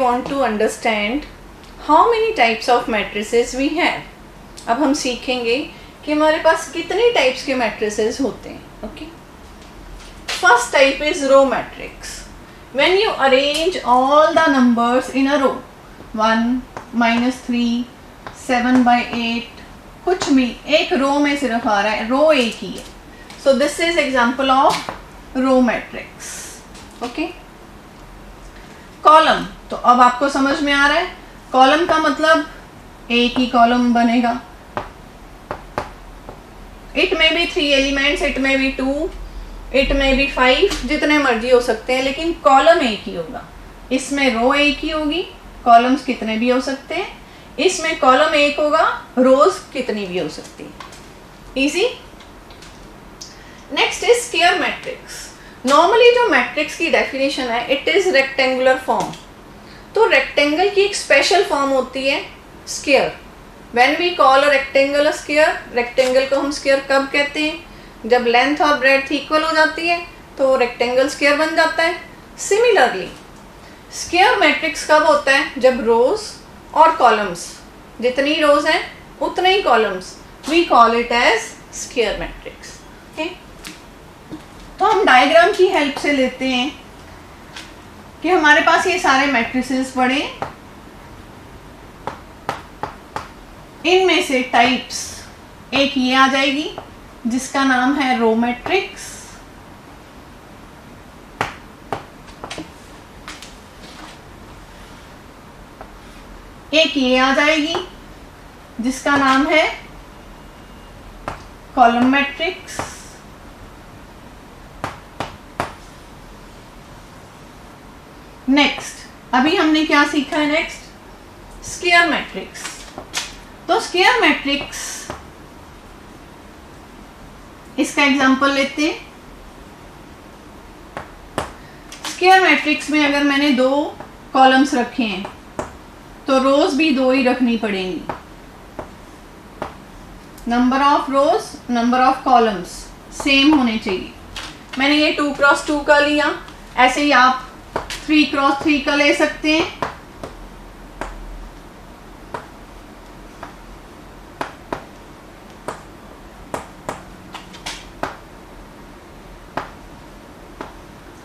want to understand how many types of matrices we have. अब हम सीखेंगे कि हमारे पास कितने टाइप्स के matrices होते हैं. Okay. First type is row matrix. When you arrange all the numbers in a row, 1, -3, 7/8, कुछ भी एक रो में सिर्फ आ रहा है, रो एक ही है. So this is example of row matrix. Okay. Column, तो अब आपको समझ में आ रहा है. कॉलम का मतलब एक ही कॉलम बनेगा. It may be 3 elements, it may be 2, it may be 5, जितने मर्जी हो सकते हैं, लेकिन कॉलम एक ही होगा. इसमें रो एक ही होगी, कॉलम्स कितने भी हो सकते हैं. इसमें कॉलम एक होगा, रोज कितनी भी हो सकती है. Easy. Next is square matrix. Normally जो मैट्रिक्स की डेफिनेशन है, इट इज रेक्टेंगुलर फॉर्म. तो रेक्टेंगल की एक स्पेशल फॉर्म होती है square. When we call a rectangle a square, rectangle को हम स्क्वायर कब कहते हैं? जब लेंथ और ब्रेड्थ इक्वल हो जाती है तो रेक्टेंगल स्क्वायर बन जाता है. सिमिलरली स्क्वायर मैट्रिक्स कब होता है? जब रोज और कॉलम्स, जितनी रोज हैं उतने ही columns, we call it as square matrix. तो हम डायग्राम की हेल्प से लेते हैं कि हमारे पास ये सारे मैट्रिसेस पड़े. इनमें से टाइप्स एक ये आ जाएगी जिसका नाम है रो मैट्रिक्स. एक ये आ जाएगी जिसका नाम है कॉलम मैट्रिक्स. नेक्स्ट अभी हमने क्या सीखा है? Next square matrix. तो स्क्वायर मैट्रिक्स, इसका एग्जांपल लेते हैं. स्क्वायर मैट्रिक्स में अगर मैंने 2 कॉलम्स रखे हैं तो रोज भी 2 ही रखनी पड़ेंगी. Number of rose, number of columns same होने चाहिए. मैंने ये 2x2 का लिया, ऐसे ही आप 3x3 का ले सकते हैं.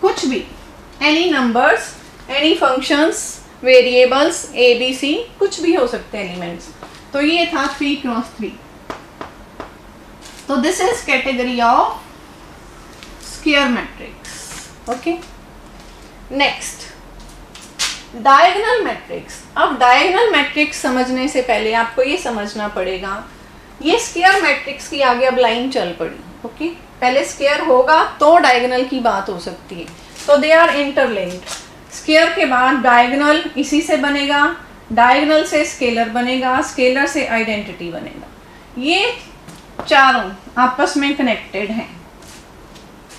कुछ भी, any numbers, any functions, variables, ABC, कुछ भी हो सकते हैं एलिमेंट्स. तो ये था 3x3. तो this is category of square matrix. Okay. Next diagonal matrix. अब डायगोनल मैट्रिक्स समझने से पहले आपको ये समझना पड़ेगा, ये स्क्वायर मैट्रिक्स की आगे अब लाइन चल पड़ी. ओके. पहले स्क्वायर होगा तो डायगोनल की बात हो सकती है. तो दे आर इंटरलिंक्ड. स्क्वायर के बाद डायगोनल इसी से बनेगा, डायगोनल से स्केलर बनेगा, स्केलर से आइडेंटिटी बनेगा. ये चारों आपस में कनेक्टेड हैं.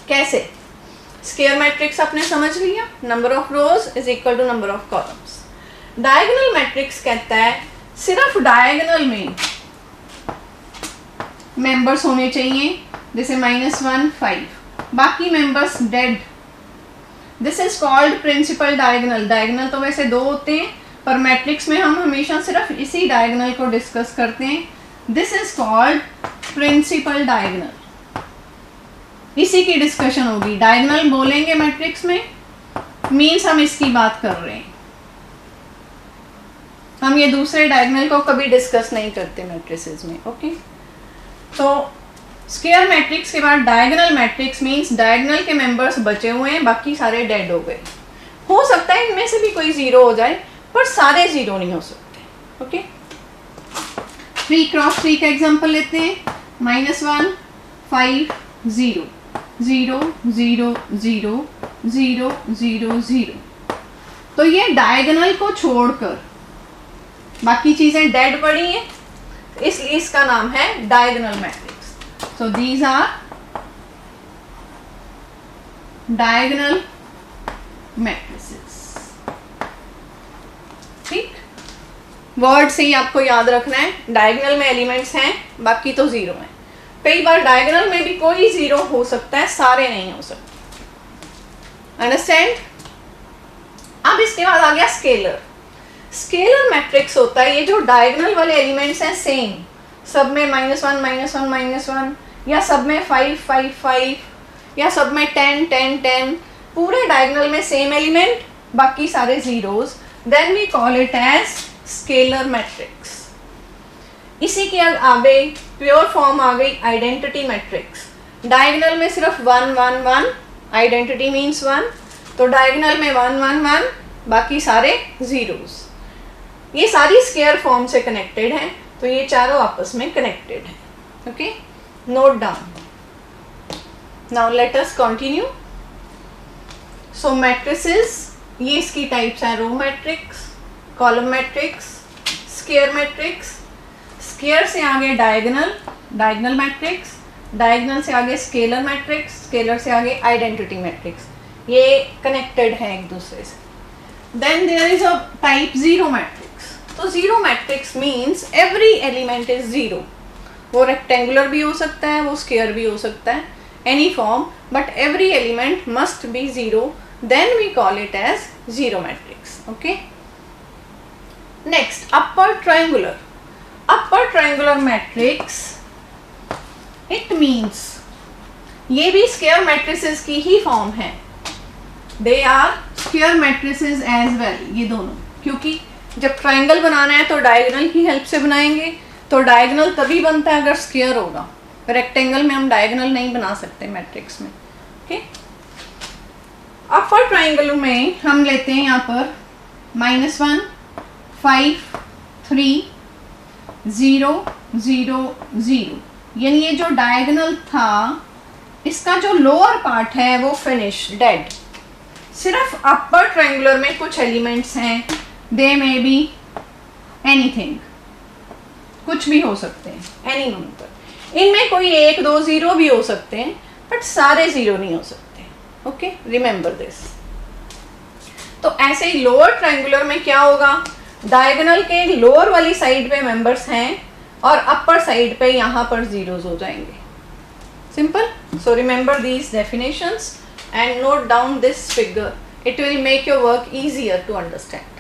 कैसे? स्क्वायर मैट्रिक्स आपने समझ लिया, number of rows is equal to number of columns. Diagonal matrix कहता है सिर्फ डायगोनल में मेंबर्स होने चाहिए, जैसे -1, 5, बाकी members dead. This is called principal diagonal. Diagonal तो वैसे 2 होते हैं, पर मैट्रिक्स में हम हमेशा सिर्फ इसी डायगोनल को डिस्कस करते हैं. This is called principal diagonal. इसी की डिस्कशन होगी. डायगोनल बोलेंगे मैट्रिक्स में, मीन्स हम इसकी बात कर रहे हैं. हम ये दूसरे डायगोनल को कभी डिस्कस नहीं करते मैट्रिसेस में. ओके. तो स्क्वायर मैट्रिक्स के बाद डायगोनल मैट्रिक्स मीन्स डायगोनल के मेंबर्स बचे हुए हैं, बाकी सारे डेड हो गए. हो सकता है इनमें से भी कोई 0 हो जाए, पर सारे 0 नहीं हो सकते. ओके. 3x3 का एग्जांपल लेते हैं. -1, 5, 0, 0, 0, 0, 0, 0, 0. तो ये डायगोनल को छोड़कर बाकी चीजें डेड पड़ी हैं, इसलिए इसका नाम है diagonal matrix. So these are diagonal matrices. ठीक. वर्ड से ही आपको याद रखना है, डायगोनल में एलिमेंट्स हैं, बाकी तो 0 हैं. कई बार डायगोनल में भी कोई 0 हो सकता है, सारे नहीं हो सकते. अंडरस्टैंड? अब इसके बाद आ गया स्केलर. स्केलर मैट्रिक्स होता है ये जो डायगोनल वाले एलिमेंट्स हैं सेम, सब में -1 -1 -1, या सब में 5 5 5, या सब में 10 10 10, पूरे डायगोनल में सेम एलिमेंट, बाकी सारे zeros, then we call it as scalar matrix. इसी के आगे प्योर फॉर्म आ गई आइडेंटिटी मैट्रिक्स। डायगोनल में सिर्फ 1 1 1, आइडेंटिटी मीन्स 1, तो डायगोनल में 1 1 1, बाकी सारे जीरोस। ये सारी स्केयर फॉर्म से कनेक्टेड हैं, तो ये चारों आपस में कनेक्टेड हैं। Okay, note down. Now let us continue. So matrices, ये इसकी टाइप्स हैं, row matrix, column matrix, square matrix, square से आगे डायगोनल, डायगोनल मैट्रिक्स, डायगोनल से आगे स्केलर मैट्रिक्स, स्केलर से आगे आइडेंटिटी मैट्रिक्स, ये कनेक्टेड हैं एक दूसरे से। Then there is a type zero matrix. तो zero matrix means every element is zero. वो रेक्टेंगुलर भी हो सकता है, वो स्केयर भी हो सकता है, any form, but every element must be zero, then we call it as zero matrix. Okay, next upper triangular. Upper triangular matrix, it means ये भी स्केयर मैट्रिसेस की ही फॉर्म है, they are square matrices as well, ये दोनों, क्योंकि जब ट्रायंगल बनाना है तो डायगोनल की हेल्प से बनाएंगे, तो डायगोनल तभी बनता है अगर स्केयर होगा, रेक्टेंगल में हम डायगोनल नहीं बना सकते मैट्रिक्स में। ओके, अपर ट्रायंगल में हम लेते हैं यहाँ पर -1 5 3 0 0 0, यानी ये जो डायगोनल था इसका जो लोअर पार्ट है वो फिनिश डेड। सिर्फ अपर ट्रायंगुलर में कुछ एलिमेंट्स हैं, दे मे बी एनीथिंग, कुछ भी हो सकते हैं, एनी नंबर, इनमें कोई 1 2 0 भी हो सकते हैं, बट सारे जीरो नहीं हो सकते। Okay, remember this. तो ऐसे ही लोअर ट्रायंगुलर में क्या होगा, डायगोनल के लोअर वाली साइड पे मेंबर्स हैं और अपर साइड पे यहाँ पर जीरोस हो जाएंगे। Simple. So remember these definitions and note down this figure. It will make your work easier to understand.